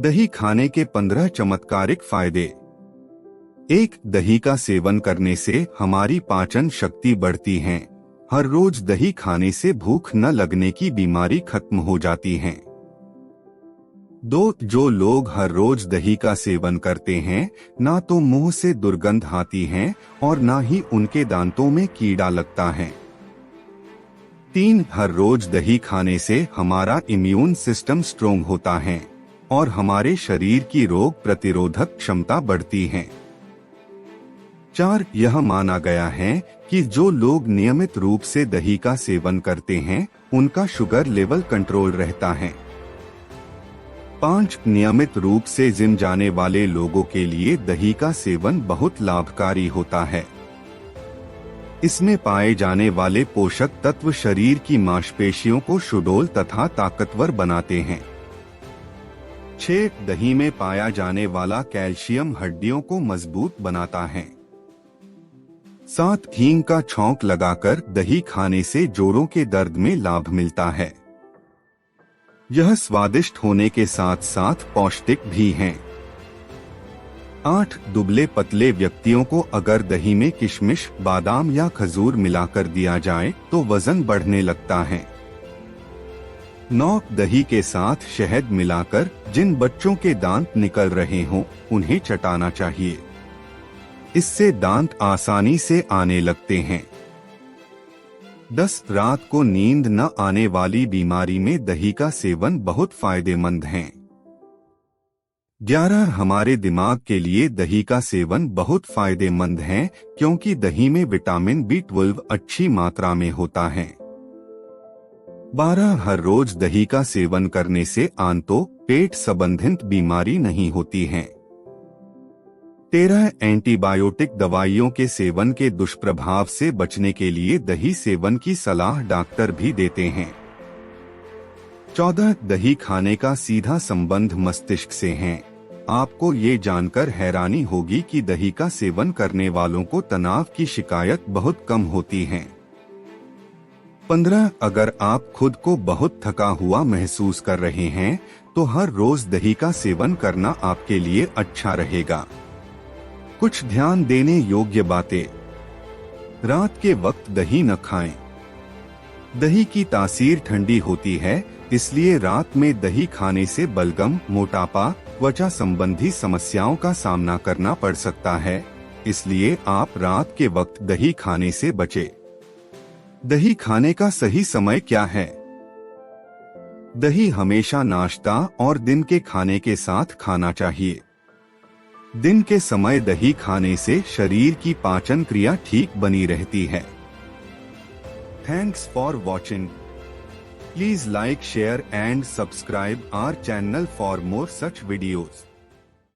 दही खाने के 15 चमत्कारिक फायदे। 1. दही का सेवन करने से हमारी पाचन शक्ति बढ़ती है। हर रोज दही खाने से भूख न लगने की बीमारी खत्म हो जाती है। 2. जो लोग हर रोज दही का सेवन करते हैं, ना तो मुंह से दुर्गंध आती है और ना ही उनके दांतों में कीड़ा लगता है। 3. हर रोज दही खाने से हमारा इम्यून सिस्टम स्ट्रोंग होता है और हमारे शरीर की रोग प्रतिरोधक क्षमता बढ़ती है। 4. यह माना गया है कि जो लोग नियमित रूप से दही का सेवन करते हैं, उनका शुगर लेवल कंट्रोल रहता है। 5. नियमित रूप से जिम जाने वाले लोगों के लिए दही का सेवन बहुत लाभकारी होता है। इसमें पाए जाने वाले पोषक तत्व शरीर की मांसपेशियों को सुडौल तथा ताकतवर बनाते हैं। 6. दही में पाया जाने वाला कैल्शियम हड्डियों को मजबूत बनाता है। 7. हींग का छौंक लगाकर दही खाने से जोड़ों के दर्द में लाभ मिलता है। यह स्वादिष्ट होने के साथ साथ पौष्टिक भी है। 8. दुबले पतले व्यक्तियों को अगर दही में किशमिश, बादाम या खजूर मिलाकर दिया जाए तो वजन बढ़ने लगता है। 9. दही के साथ शहद मिलाकर जिन बच्चों के दांत निकल रहे हों, उन्हें चटाना चाहिए। इससे दांत आसानी से आने लगते हैं। 10. रात को नींद न आने वाली बीमारी में दही का सेवन बहुत फायदेमंद है। 11. हमारे दिमाग के लिए दही का सेवन बहुत फायदेमंद है, क्योंकि दही में विटामिन B12 अच्छी मात्रा में होता है। 12. हर रोज दही का सेवन करने से आंतों, पेट संबंधित बीमारी नहीं होती है। 13. एंटीबायोटिक दवाइयों के सेवन के दुष्प्रभाव से बचने के लिए दही सेवन की सलाह डॉक्टर भी देते हैं। 14. दही खाने का सीधा संबंध मस्तिष्क से है। आपको ये जानकर हैरानी होगी कि दही का सेवन करने वालों को तनाव की शिकायत बहुत कम होती है। 15. अगर आप खुद को बहुत थका हुआ महसूस कर रहे हैं, तो हर रोज दही का सेवन करना आपके लिए अच्छा रहेगा। कुछ ध्यान देने योग्य बातें। रात के वक्त दही न खाएं। दही की तासीर ठंडी होती है, इसलिए रात में दही खाने से बलगम, मोटापा, त्वचा संबंधी समस्याओं का सामना करना पड़ सकता है। इसलिए आप रात के वक्त दही खाने से बचें। दही खाने का सही समय क्या है? दही हमेशा नाश्ता और दिन के खाने के साथ खाना चाहिए। दिन के समय दही खाने से शरीर की पाचन क्रिया ठीक बनी रहती है। Thanks for watching. Please like, share and subscribe our channel for more such videos.